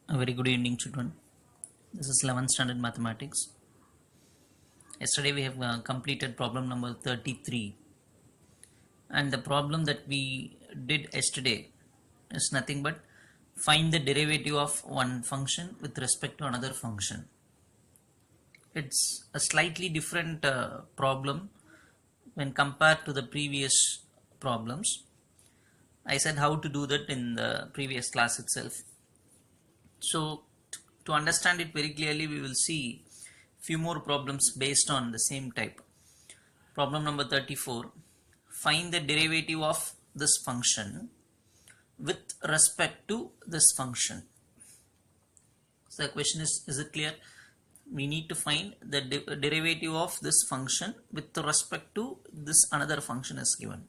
A very good evening, children. This is 11th standard mathematics. Yesterday we have completed problem number 33, and the problem that we did yesterday is nothing but find the derivative of one function with respect to another function. It's a slightly different problem when compared to the previous problems. I said how to do that in the previous class itself. So to understand it very clearly, we will see few more problems based on the same type. Problem number 34. Find the derivative of this function with respect to this function. So the question is it clear? We need to find the derivative of this function with respect to this another function is given.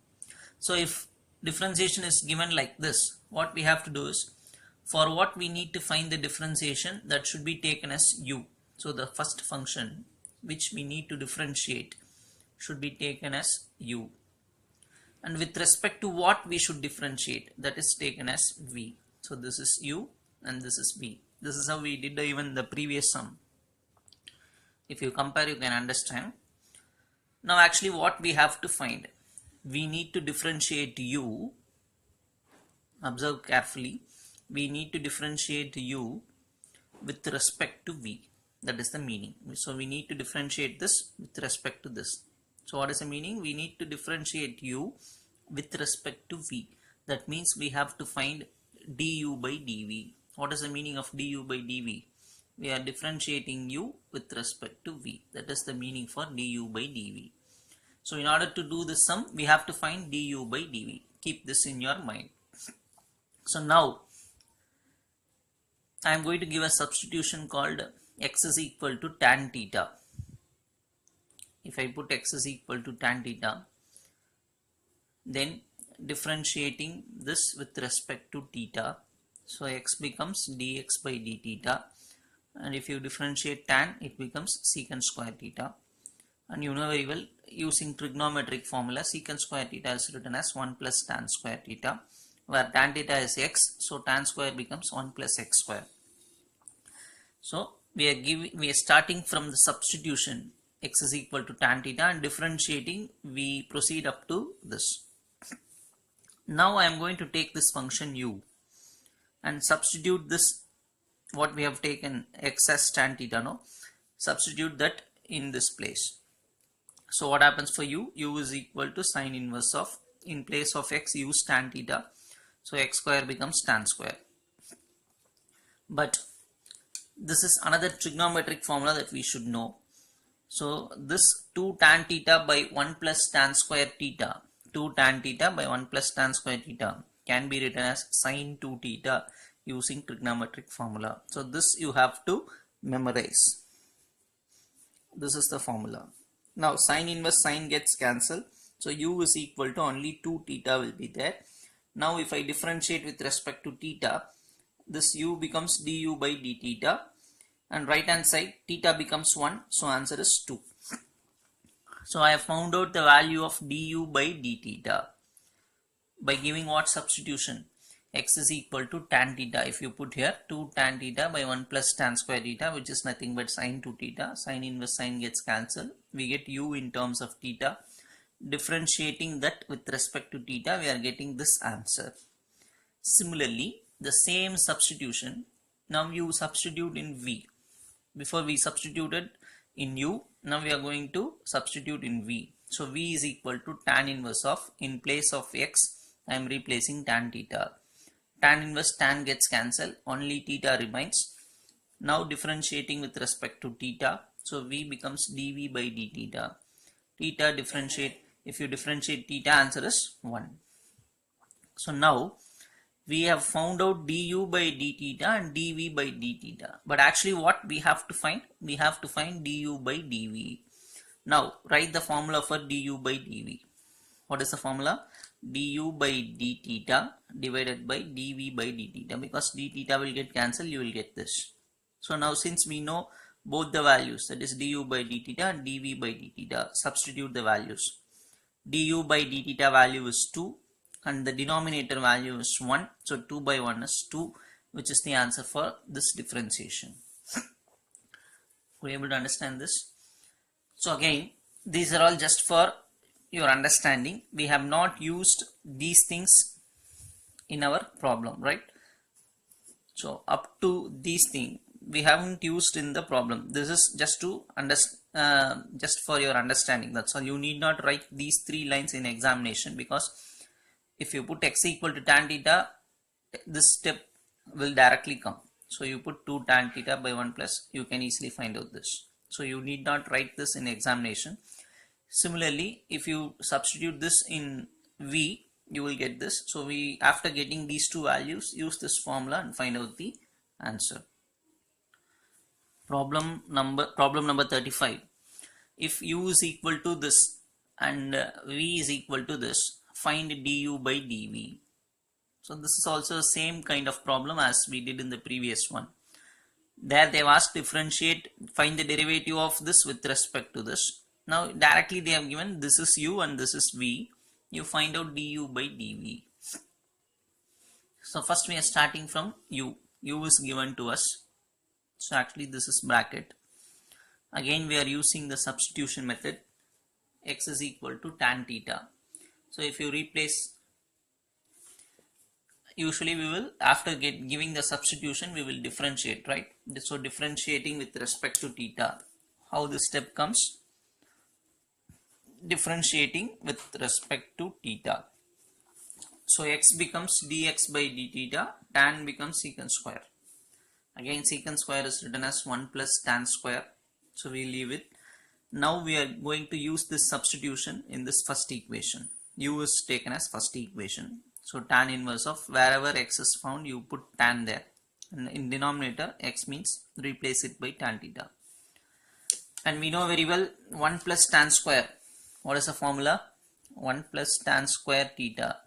So if differentiation is given like this, what we have to do is, for what we need to find the differentiation, that should be taken as u. So the first function which we need to differentiate should be taken as u. And with respect to what we should differentiate, that is taken as v. So this is u and this is v. This is how we did even the previous sum. If you compare, you can understand. Now actually what we have to find, we need to differentiate u. Observe carefully. We need to differentiate u with respect to v. That is the meaning. So we need to differentiate this with respect to this. So what is the meaning? We need to differentiate u with respect to v. That means we have to find du by dv. What is the meaning of du by dv? We are differentiating u with respect to v. That is the meaning for du by dv. So in order to do this sum, we have to find du by dv. Keep this in your mind. So now I am going to give a substitution called x is equal to tan theta. If I put x is equal to tan theta, then differentiating this with respect to theta, so x becomes dx by d theta, and if you differentiate tan, it becomes secant square theta. And you know very well, using trigonometric formula, secant square theta is written as 1 plus tan square theta, where tan theta is x, so tan square becomes 1 plus x square. So we are starting from the substitution, x is equal to tan theta, and differentiating, we proceed up to this. Now I am going to take this function u and substitute this, what we have taken x as tan theta, no? Substitute that in this place. So what happens for u? U is equal to sine inverse of, in place of x, use tan theta. So x square becomes tan square. But this is another trigonometric formula that we should know. So this 2 tan theta by 1 plus tan square theta, 2 tan theta by 1 plus tan square theta can be written as sine 2 theta using trigonometric formula. So this you have to memorize. This is the formula. Now sine inverse sine gets cancelled. So u is equal to only 2 theta will be there. Now if I differentiate with respect to theta, this u becomes du by d theta, and right hand side theta becomes 1, so answer is 2. So I have found out the value of du by d theta by giving what substitution? X is equal to tan theta. If you put here 2 tan theta by 1 plus tan square theta, which is nothing but sine 2 theta, sine inverse sine gets cancelled, we get u in terms of theta. Differentiating that with respect to theta, we are getting this answer. Similarly, the same substitution, now you substitute in v. Before we substituted in u, now we are going to substitute in v. So v is equal to tan inverse of, in place of x, I am replacing tan theta. Tan inverse tan gets cancelled, only theta remains. Now differentiating with respect to theta, so v becomes dv by d theta. Theta differentiate, if you differentiate theta, answer is 1. So now we have found out du by d theta and dv by d theta. But actually what we have to find? We have to find du by dv. Now write the formula for du by dv. What is the formula? Du by d theta divided by dv by d theta. Because d theta will get cancelled, you will get this. So now since we know both the values, that is du by d theta and dv by d theta, substitute the values. Du by d theta value is 2 and the denominator value is 1. So 2 by 1 is 2 which is the answer for this differentiation. Were you able to understand this? So again, these are all just for your understanding. We have not used these things in our problem, right? So up to these things we haven't used in the problem. This is just to just for your understanding. That's all. You need not write these 3 lines in examination, because if you put x equal to tan theta, this step will directly come. So you put 2 tan theta by 1 plus, you can easily find out this. So you need not write this in examination. Similarly, if you substitute this in V, you will get this. So we, after getting these 2 values, use this formula and find out the answer. Problem number 35. If u is equal to this and v is equal to this, find du by dv. So this is also the same kind of problem as we did in the previous one. There they have asked differentiate, find the derivative of this with respect to this. Now directly they have given this is u and this is v. You find out du by dv. So first we are starting from u. U is given to us. So actually this is bracket. Again we are using the substitution method. X is equal to tan theta. So if you replace, usually we will, after giving the substitution, we will differentiate, right? So differentiating with respect to theta. How this step comes? Differentiating with respect to theta. So x becomes dx by d theta, tan becomes secant square. Again secant square is written as 1 plus tan square. So we leave it. Now we are going to use this substitution in this first equation. U is taken as first equation. So tan inverse of wherever x is found, you put tan there. And in denominator, x means replace it by tan theta. And we know very well 1 plus tan square. What is the formula? 1 plus tan square theta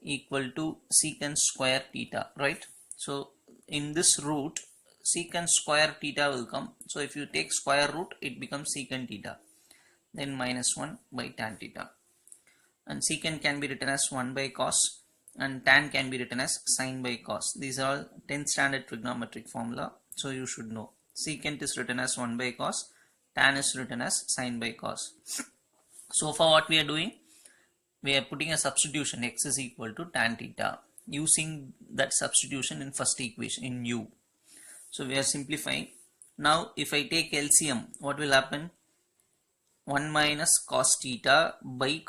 equal to secant square theta, right? So in this root, secant square theta will come. So if you take square root, it becomes secant theta. Then minus 1 by tan theta. And secant can be written as 1 by cos, and tan can be written as sin by cos. These are all 10th standard trigonometric formula, so you should know. Secant is written as 1 by cos, tan is written as sin by cos. So for what we are doing, we are putting a substitution, x is equal to tan theta, using that substitution in first equation in u. So we are simplifying. Now if I take LCM, what will happen? 1 minus cos theta by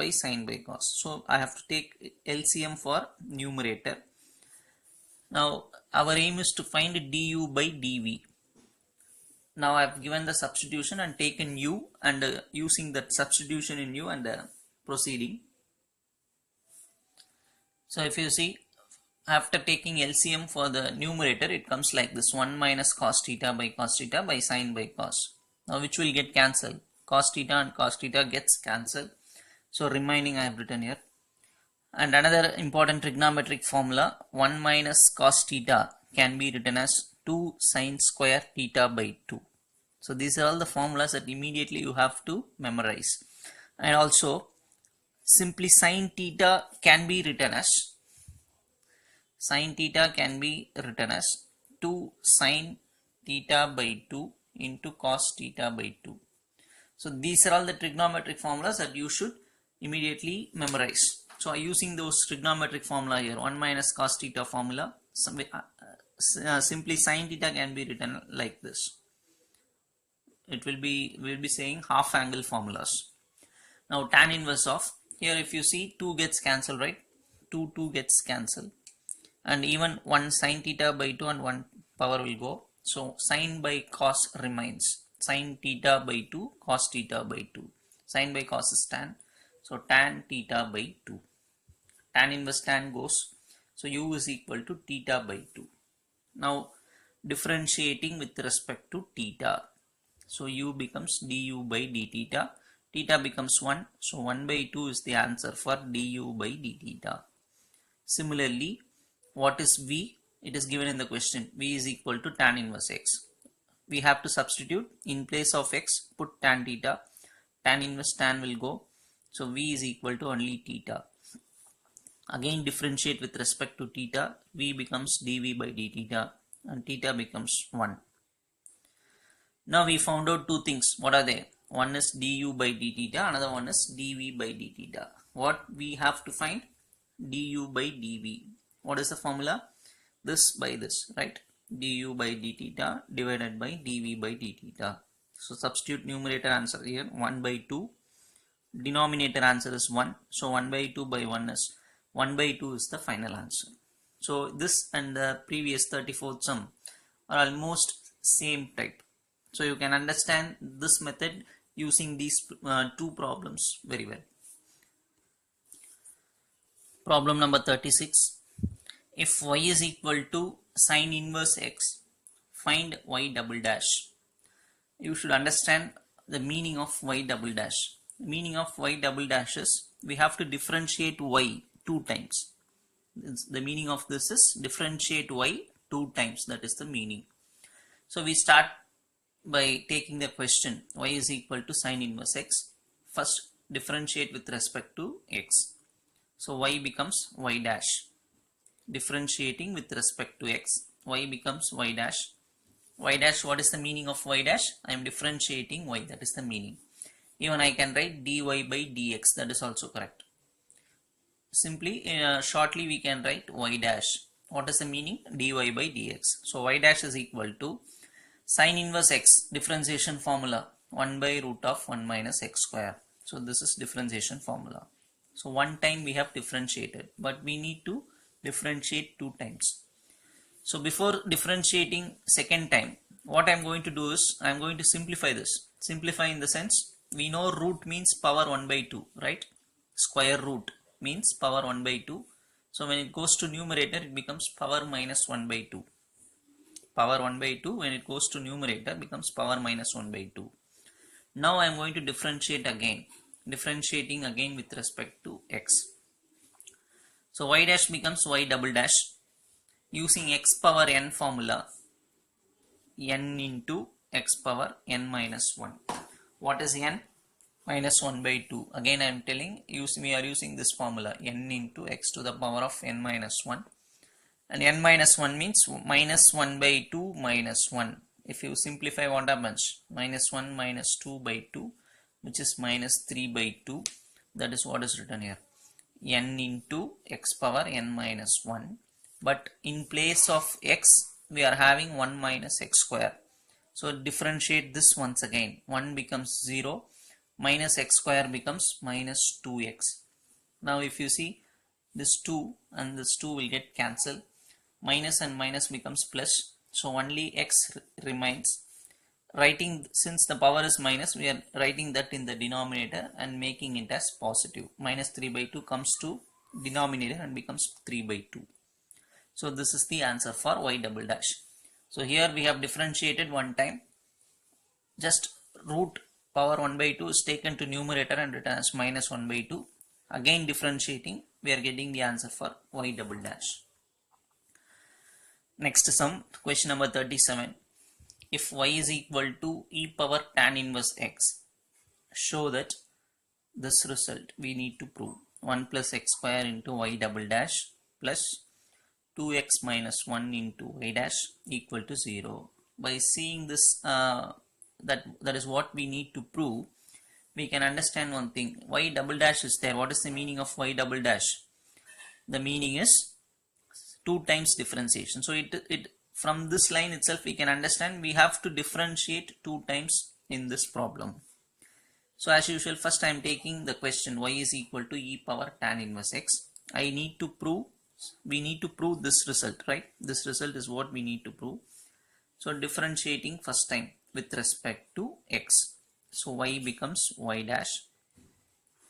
sin by cos. So I have to take LCM for numerator. Now our aim is to find du by dv. Now I have given the substitution and taken u, and using that substitution in u and proceeding. So if you see, after taking LCM for the numerator, it comes like this: 1 minus cos theta by sin by cos. Now which will get cancelled? Cos theta and cos theta gets cancelled. So remaining I have written here. And another important trigonometric formula, 1 minus cos theta can be written as 2 sin square theta by 2. So these are all the formulas that immediately you have to memorize. And also simply sin theta can be written as 2 sin theta by 2 into cos theta by 2. So these are all the trigonometric formulas that you should immediately memorize. So using those trigonometric formula here, 1 minus cos theta formula, simply sin theta can be written like this. We'll be saying half angle formulas. Now tan inverse of, here if you see 2 gets cancelled, right? 2 gets cancelled. And even 1 sin theta by 2 and 1 power will go. So sin by cos remains. Sin theta by 2, cos theta by 2. Sin by cos is tan. So tan theta by 2. Tan inverse tan goes. So u is equal to theta by 2. Now differentiating with respect to theta. So u becomes du by d theta. Theta becomes 1. So 1 by 2 is the answer for du by d theta. Similarly, what is v? It is given in the question. V is equal to tan inverse x. We have to substitute. In place of x, put tan theta. Tan inverse tan will go. So v is equal to only theta. Again differentiate with respect to theta, v becomes dv by d theta and theta becomes 1. Now we found out two things. What are they? One is du by d theta, another one is dv by d theta. What we have to find? Du by dv. What is the formula? This by this, right? Du by d theta divided by dv by d theta. So substitute numerator answer here 1 by 2. Denominator answer is 1. So 1 by 2 by 1 is 1 by 2 is the final answer. So this and the previous 34th sum are almost same type. So you can understand this method using these two problems very well. Problem number 36. If y is equal to sine inverse x, find y double dash. You should understand the meaning of y double dash. The meaning of y double dash is we have to differentiate y 2 times. The meaning of this is differentiate y 2 times. That is the meaning. So we start by taking the question y is equal to sine inverse x. First differentiate with respect to x. So y becomes y dash. Differentiating with respect to x, y becomes y dash. Y dash, what is the meaning of y dash? I am differentiating y, that is the meaning. Even I can write dy by dx, that is also correct. Simply, shortly we can write y dash. What is the meaning? Dy by dx. So y dash is equal to sine inverse x, differentiation formula 1 by root of 1 minus x square. So this is differentiation formula. So one time we have differentiated, but we need to differentiate 2 times. So before differentiating second time, what I am going to do is I am going to simplify this. Simplify in the sense, we know root means power 1 by 2, right? Square root means power 1 by 2. So when it goes to numerator, it becomes power minus 1 by 2. Power 1 by 2, when it goes to numerator, becomes power minus 1 by 2. Now I am going to differentiate again. Differentiating again with respect to x. So y dash becomes y double dash. Using x power n formula, n into x power n minus 1. What is n? Minus 1 by 2. Again I am telling, we are using this formula, n into x to the power of n minus 1. And n minus 1 means minus 1 by 2 minus 1. If you simplify, what happens? Minus 1 minus 2 by 2, which is minus 3 by 2. That is what is written here. N into x power n minus 1. But in place of x, we are having 1 minus x square. So differentiate this once again. 1 becomes 0. Minus x square becomes minus 2x. Now if you see, this 2 and this 2 will get cancelled. Minus and minus becomes plus. So only x remains. Writing, since the power is minus, we are writing that in the denominator and making it as positive. Minus 3 by 2 comes to denominator and becomes 3 by 2. So this is the answer for y double dash. So here we have differentiated one time. Just root power 1 by 2 is taken to numerator and written as minus 1 by 2. Again differentiating, we are getting the answer for y double dash. Next sum, question number 37. If y is equal to e power tan inverse x, show that this result we need to prove. 1 plus x square into y double dash plus 2x minus 1 into y dash equal to 0. By seeing this, that is what we need to prove, we can understand one thing. Y double dash is there. What is the meaning of y double dash? The meaning is 2 times differentiation. So it from this line itself we can understand we have to differentiate 2 times in this problem. So as usual, first I am taking the question y is equal to e power tan inverse x. We need to prove this result, right? This result is what we need to prove. So differentiating first time with respect to x. So y becomes y dash.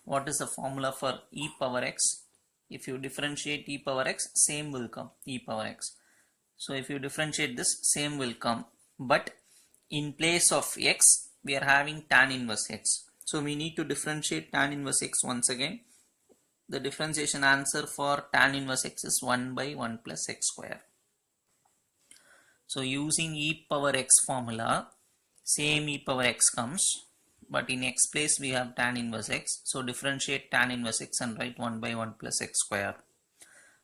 What is the formula for e power x? If you differentiate e power x, same will come, e power x. So if you differentiate this, same will come. But in place of x, we are having tan inverse x. So we need to differentiate tan inverse x once again. The differentiation answer for tan inverse x is 1 by 1 plus x square. So using e power x formula, same e power x comes. But in x place we have tan inverse x. So differentiate tan inverse x and write 1 by 1 plus x square.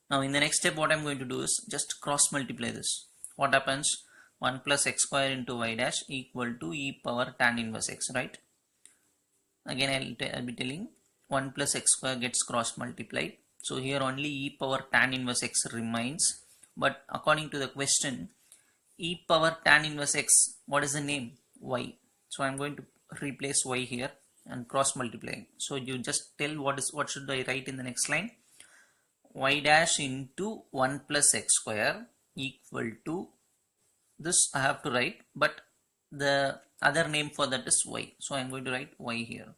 Now in the next step, what I'm going to do is just cross multiply this. What happens? 1 plus x square into y dash equal to e power tan inverse x, right? Again I'll be telling 1 plus x square gets cross multiplied. So here only e power tan inverse x remains. But according to the question, e power tan inverse x, what is the name? Y. So I'm going to replace y here and cross multiply. So you just tell what should I write in the next line? Y dash into 1 plus x square equal to this. I have to write, but the other name for that is y. So I'm going to write y here.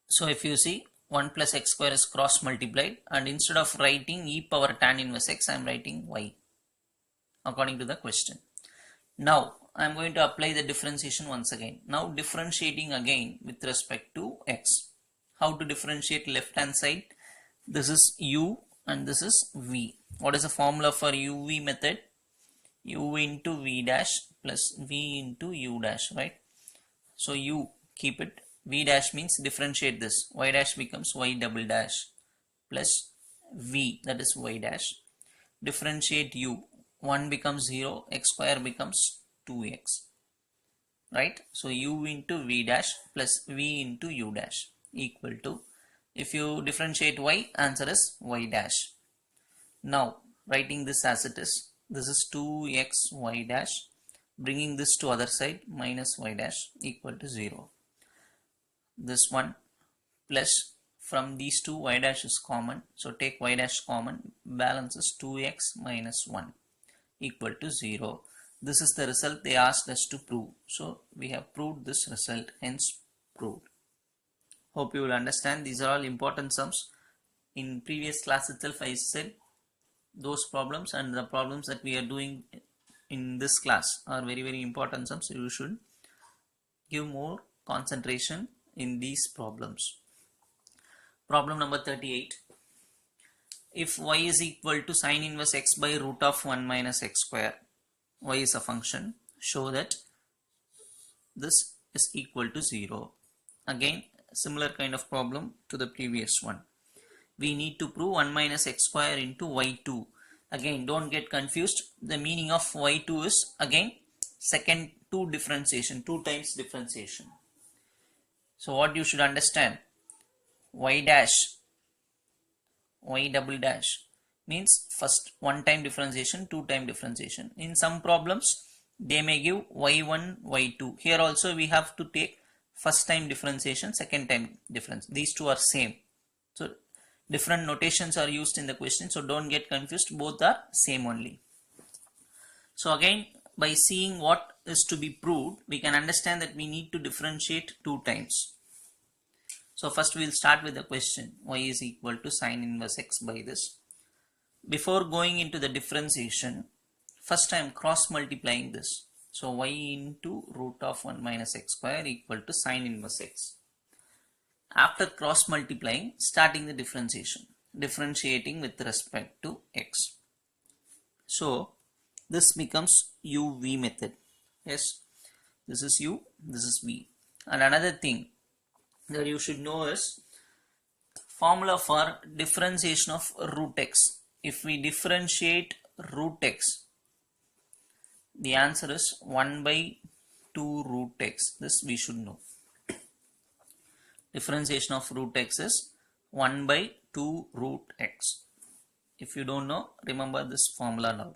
So if you see, 1 plus x square is cross multiplied, and instead of writing e power tan inverse x, I am writing y according to the question. Now I am going to apply the differentiation once again. Now differentiating again with respect to x. How to differentiate left hand side? This is u and this is v. What is the formula for uv method? U into v dash plus v into u dash, right? So u, keep it. V dash means differentiate this. Y dash becomes y double dash plus v, that is y dash. Differentiate u. 1 becomes 0, x square becomes 2x. Right? So u into v dash plus v into u dash equal to, if you differentiate y, answer is y dash. Now writing this as it is, this is 2x y dash, bringing this to other side, minus y dash equal to 0. This one plus, from these two y dash is common, so take y dash common, balance is 2x minus 1 equal to 0. This is the result they asked us to prove, so we have proved this result, hence proved. Hope you will understand. These are all important sums. In previous class itself I said those problems, and the problems that we are doing in this class are very important sums, so you should give more concentration in these problems. Problem number 38. If y is equal to sine inverse x by root of 1 minus x square, y is a function, show that this is equal to 0. Again, similar kind of problem to the previous one. We need to prove 1 minus x square into y2. Again, don't get confused. The meaning of y2 is again second 2 differentiation, 2 times differentiation. So what you should understand, y dash, y double dash means first 1 time differentiation, 2 time differentiation. In some problems they may give y1, y2. Here also we have to take first time differentiation, second time difference. These two are same. So different notations are used in the question, so don't get confused, both are same only. So again, by seeing what is to be proved, we can understand that we need to differentiate 2 times. So first we will start with the question, y is equal to sine inverse x by this. Before going into the differentiation, first I am cross multiplying this. So y into root of 1 minus x square equal to sine inverse x. After cross multiplying, starting the differentiation, differentiating with respect to x. So this becomes uv method. Yes, this is u, this is v. And another thing that you should know is formula for differentiation of root x. If we differentiate root x, the answer is 1 by 2 root x. This we should know. Differentiation of root x is 1 by 2 root x. If you don't know, remember this formula now.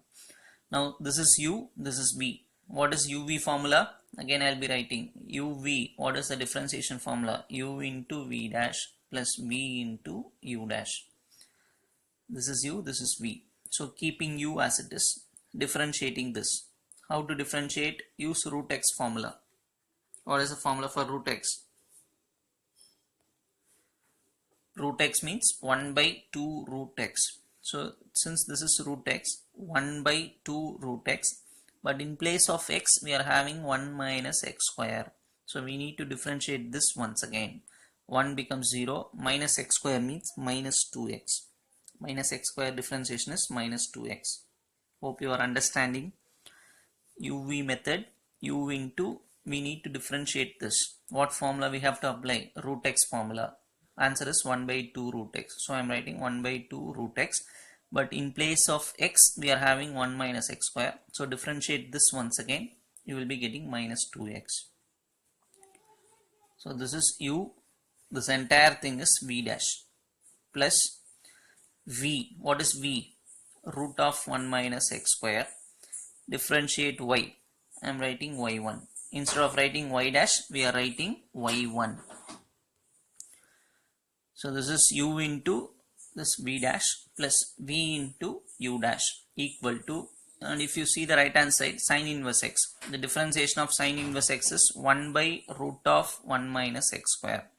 Now this is u, this is v. What is uv formula? Again I'll be writing uv. What is the differentiation formula? U into v dash plus v into u dash. This is u, this is v. So keeping u as it is, differentiating this. How to differentiate? Use root x formula. What is the formula for root x? Root x means 1 by 2 root x. So since this is root x, 1 by 2 root x, but in place of x we are having 1 minus x square. So we need to differentiate this once again. 1 becomes 0, minus x square means minus 2x. Minus x square differentiation is minus 2x. Hope you are understanding. uv method, u into, we need to differentiate this. What formula we have to apply? Root x formula. answer is 1 by 2 root x. So I am writing 1 by 2 root x, but in place of x we are having 1 minus x square. So differentiate this once again, you will be getting minus 2x. So this is u, this entire thing is v dash plus v. What is v? Root of 1 minus x square. Differentiate y. I am writing y1. Instead of writing y dash, we are writing y1. So this is u into this v dash plus v into u dash equal to, and if you see the right hand side, sine inverse x. The differentiation of sine inverse x is 1 by root of 1 minus x square.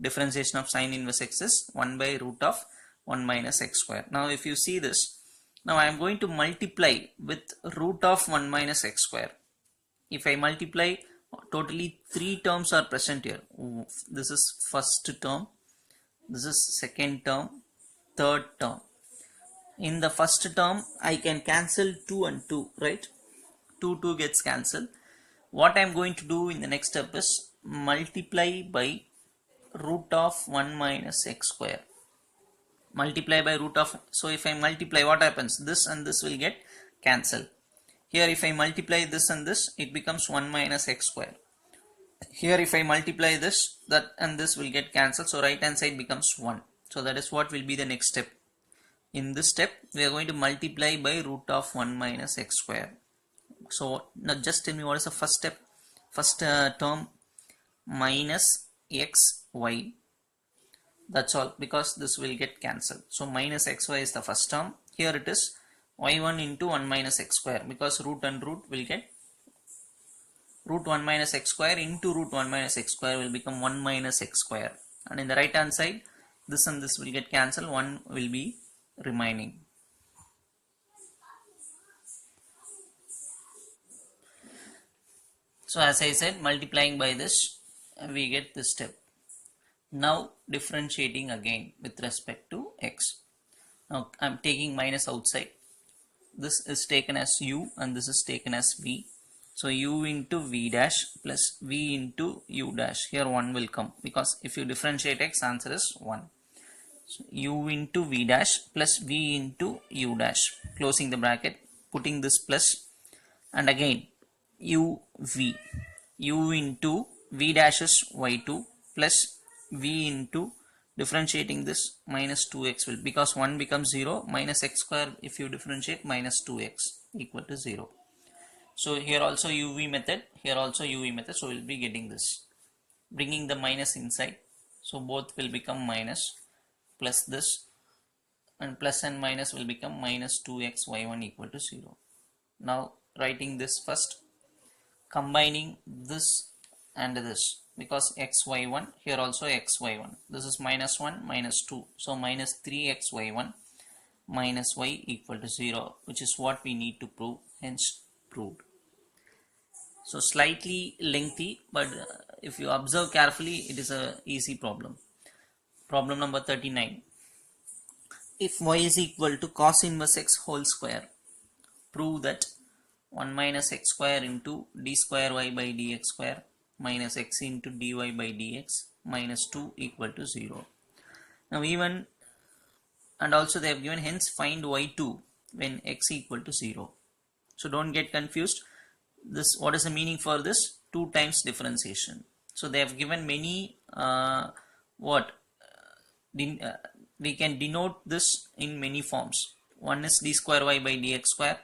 Differentiation of sine inverse x is 1 by root of 1 minus x square. Now if you see this, now I am going to multiply with root of 1 minus x square. If I multiply, totally 3 terms are present here. This is first term, this is second term, third term. In the first term, I can cancel 2 and 2, right? 2 gets cancelled. What I am going to do in the next step is multiply by root of 1 minus x square. Multiply by root of, so if I multiply, what happens? This and this will get cancelled. Here if I multiply this and this, it becomes 1 minus x square. Here if I multiply this, that and this will get cancelled, so right hand side becomes 1. So that is what will be the next step. In this step, we are going to multiply by root of 1 minus x square. So now just tell me what is the first step. First term minus xy. That's all, because this will get cancelled. So minus xy is the first term. Here it is y1 into 1 minus x square, because root and root will get root 1 minus x square into root 1 minus x square will become 1 minus x square. And in the right hand side, this and this will get cancelled, 1 will be remaining. So as I said, multiplying by this, we get this step. Now differentiating again with respect to x. Now I am taking minus outside. This is taken as u and this is taken as v. So u into v dash plus v into u dash. Here 1 will come, because if you differentiate x, answer is 1. So u into v dash plus v into u dash. Closing the bracket, putting this plus, and again u v. U into v dash is y2 plus v into, differentiating this, minus 2x will, because 1 becomes 0, minus x square if you differentiate, minus 2x equal to 0. So here also uv method, here also uv method, so we will be getting this, bringing the minus inside, so both will become minus, plus this, and plus and minus will become minus 2x y1 equal to 0. Now writing this first, combining this and this, because xy1, here also xy1, this is minus 1 minus 2, so minus 3xy1 minus y equal to 0, which is what we need to prove, hence proved. So slightly lengthy, but if you observe carefully, it is a easy problem. Problem number 39. If y is equal to cos inverse x whole square, prove that 1 minus x square into d square y by dx square minus x into dy by dx minus 2 equal to 0. Now even, and also they have given, hence find y2 when x equal to 0. So don't get confused. This, what is the meaning for this? 2 times differentiation. So they have given many we can denote this in many forms. One is d square y by dx square,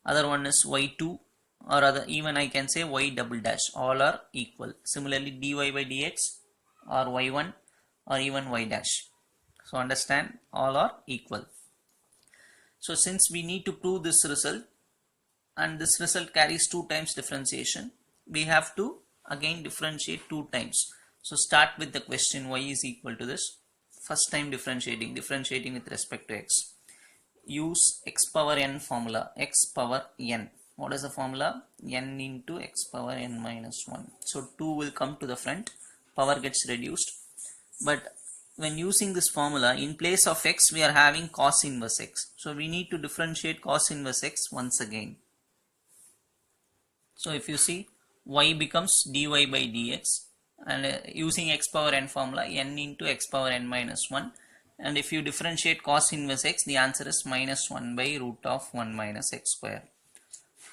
other one is y2, or other, even I can say y double dash, all are equal. Similarly dy by dx or y1 or even y dash. So understand, all are equal. So since we need to prove this result, and this result carries 2 times differentiation, we have to again differentiate 2 times. So start with the question y is equal to this. First time differentiating with respect to x. Use x power n formula, x power n. What is the formula? N into x power n minus 1. So 2 will come to the front, power gets reduced. But when using this formula, in place of x we are having cos inverse x. So we need to differentiate cos inverse x once again. So if you see, y becomes dy by dx and using x power n formula, n into x power n minus 1, and if you differentiate cos inverse x, the answer is minus 1 by root of 1 minus x square.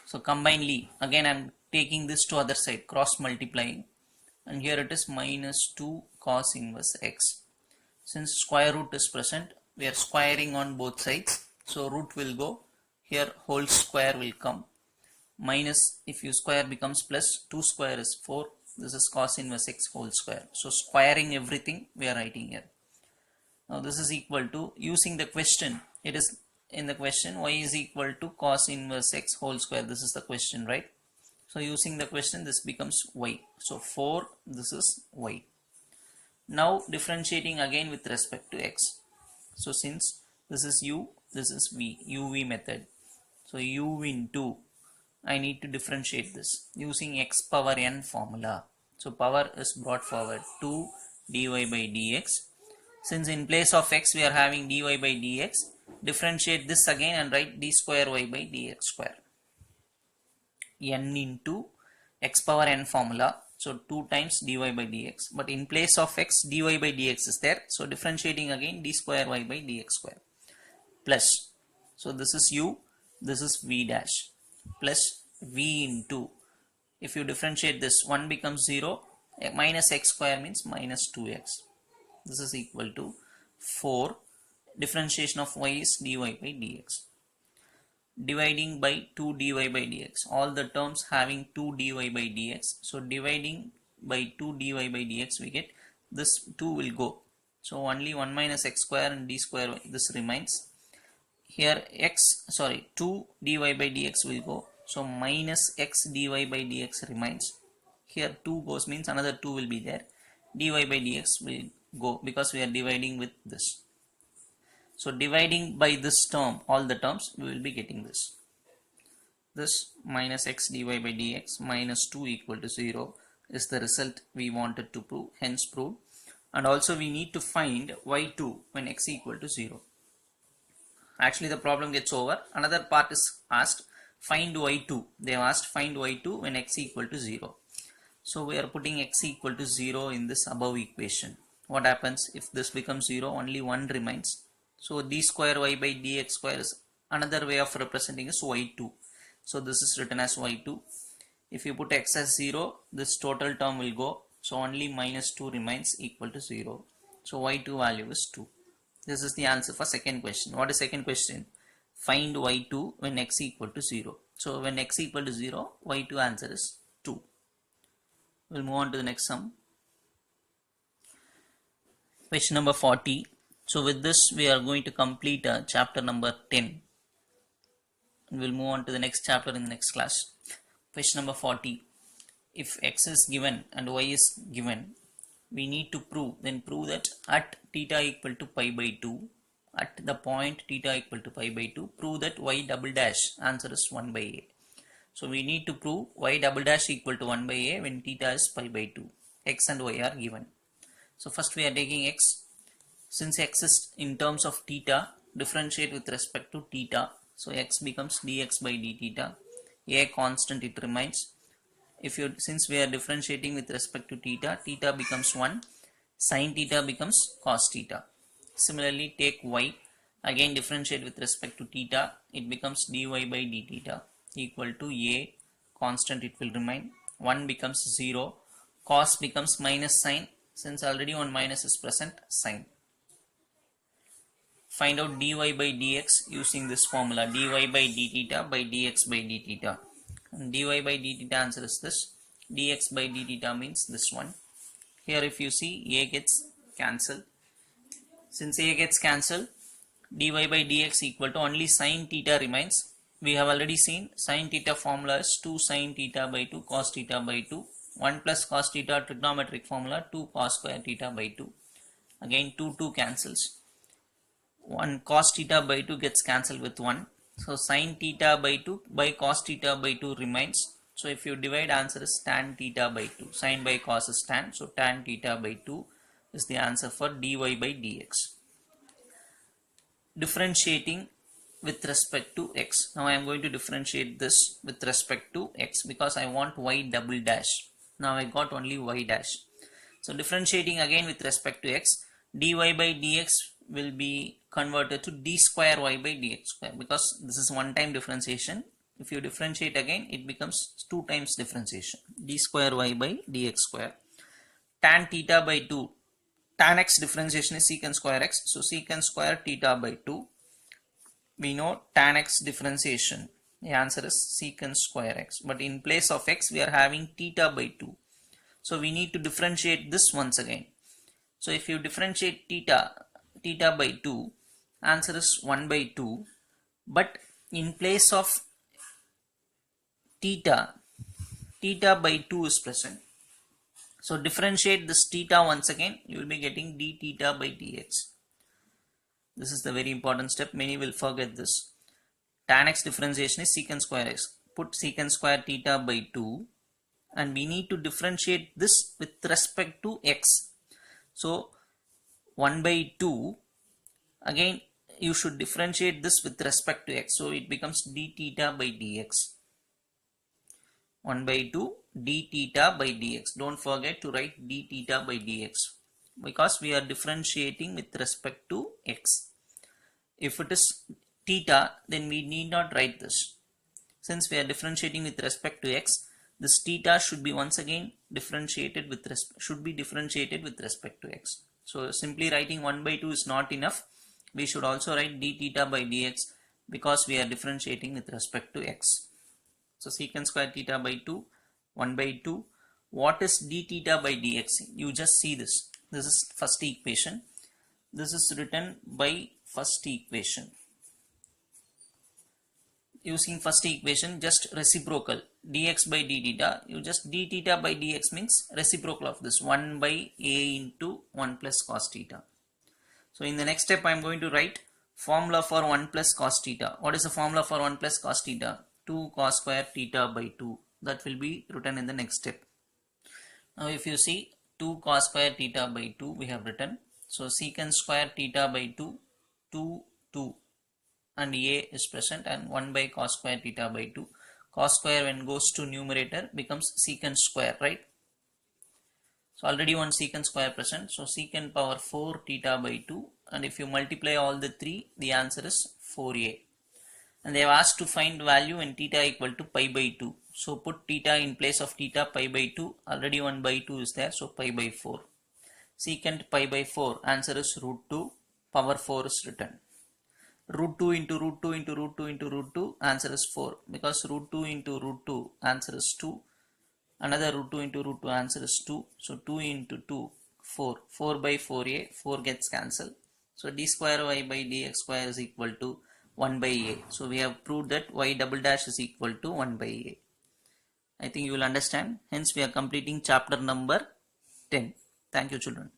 So combinedly, again I am taking this to other side, cross multiplying, and here it is minus 2 cos inverse x. Since square root is present, we are squaring on both sides, so root will go, here whole square will come, minus, if you square becomes plus, 2 square is 4, this is cos inverse x whole square. So squaring everything we are writing here. Now this is equal to, using the question, it is in the question y is equal to cos inverse x whole square, this is the question, right? So using the question, this becomes y, so 4, this is y. Now differentiating again with respect to x, so since this is u, this is v, uv method, so u into, I need to differentiate this using x power n formula. So power is brought forward, 2 dy by dx. Since in place of x we are having dy by dx, differentiate this again and write d square y by dx square. N into x power n formula, so 2 times dy by dx, but in place of x dy by dx is there, so differentiating again d square y by dx square, plus, so this is u, this is v dash, plus v into, if you differentiate this, 1 becomes 0, minus x square means minus 2x, this is equal to 4, differentiation of y is dy by dx. Dividing by 2 dy by dx, all the terms having 2 dy by dx, so dividing by 2 dy by dx we get, this 2 will go, so only 1 minus x square and d square y, this remains. Here 2 dy by dx will go, so minus x dy by dx remains. Here 2 goes means another 2 will be there, dy by dx will go because we are dividing with this. So dividing by this term, all the terms, we will be getting this. This minus x dy by dx minus 2 equal to 0 is the result we wanted to prove, hence proved. And also we need to find y2 when x equal to 0. Actually the problem gets over. Another part is asked, find y2. They have asked find y2 when x equal to 0. So we are putting x equal to 0 in this above equation. What happens if this becomes 0? Only 1 remains. So d square y by dx square is another way of representing is y2. So this is written as y2. If you put x as 0, this total term will go. So only minus 2 remains equal to 0. So y2 value is 2. This is the answer for second question. What is second question? Find y2 when x equal to 0. So when x equal to 0, y2 answer is 2. We'll move on to the next sum. Question number 40. So with this we are going to complete chapter number 10. We'll move on to the next chapter in the next class. Question number 40. If x is given and y is given, we need to prove that at theta equal to pi by 2, at the point theta equal to pi by 2, prove that y double dash, answer is 1 by a. So we need to prove y double dash equal to 1 by a when theta is pi by 2. X and y are given. So first we are taking x. Since x is in terms of theta, differentiate with respect to theta. So x becomes dx by d theta. A constant, it remains. Since we are differentiating with respect to theta, theta becomes 1. Sin theta becomes cos theta. Similarly, take y. Again differentiate with respect to theta. It becomes dy by d theta equal to a constant, it will remain. 1 becomes 0. Cos becomes minus sin. Since already one minus is present, sin. Find out dy by dx using this formula, dy by d theta by dx by d theta. And dy by d theta answer is this. Dx by d theta means this one. Here if you see, a gets cancelled. Since a gets cancelled, dy by dx equal to only sin theta remains. We have already seen sin theta formula is 2 sin theta by 2 cos theta by 2. 1 plus cos theta trigonometric formula, 2 cos square theta by 2. Again 2 cancels. 1 cos theta by 2 gets cancelled with 1. So sin theta by 2 by cos theta by 2 remains. So if you divide, answer is tan theta by 2. Sin by cos is tan. So tan theta by 2 is the answer for dy by dx. Differentiating with respect to x. Now I am going to differentiate this with respect to x because I want y double dash. Now I got only y dash. So differentiating again with respect to x, dy by dx will be converted to d square y by dx square, because this is one time differentiation. If you differentiate again, it becomes 2 times differentiation, d square y by dx square. Tan theta by 2, tan x differentiation is secant square x, so secant square theta by 2. We know tan x differentiation, the answer is secant square x, but in place of x we are having theta by 2. So we need to differentiate this once again. So if you differentiate theta by 2, answer is 1 by 2, but in place of theta by 2 is present. So differentiate this theta once again, you will be getting d theta by dx. This is the very important step, many will forget this. Tan x differentiation is secant square x. Put secant square theta by 2, and we need to differentiate this with respect to x. So 1 by 2, again you should differentiate this with respect to x, so it becomes d theta by dx. 1 by 2 d theta by dx. Don't forget to write d theta by dx, because we are differentiating with respect to x. If it is theta, then we need not write this. Since we are differentiating with respect to x, this theta should be once again differentiated with respect to x. So simply writing 1 by 2 is not enough. We should also write d theta by dx, because we are differentiating with respect to x. So secant square theta by 2, 1 by 2. What is d theta by dx? You just see this. This is first equation. This is written by first equation. Using first equation, just reciprocal dx by d theta. You just d theta by dx means reciprocal of this 1 by a into 1 plus cos theta. So in the next step, I am going to write formula for 1 plus cos theta. What is the formula for 1 plus cos theta? 2 cos square theta by 2. That will be written in the next step. Now if you see 2 cos square theta by 2 we have written. So secant square theta by 2, 2 and a is present, and 1 by cos square theta by 2. Cos square when goes to numerator becomes secant square, right? So already one secant square present, so secant power 4 theta by 2, and if you multiply all the 3, the answer is 4a. And they have asked to find value when theta equal to pi by 2. So put theta in place of theta pi by 2, already 1 by 2 is there, so pi by 4. Secant pi by 4, answer is root 2, power 4 is written. Root 2 into root 2 into root 2 into root 2, answer is 4, because root 2 into root 2, answer is 2. Another root 2 into root 2, answer is 2. So 2 into 2, 4. 4 by 4a, 4 gets cancelled. So d square y by dx square is equal to 1 by a. So we have proved that y double dash is equal to 1 by a. I think you will understand. Hence we are completing chapter number 10. Thank you, children.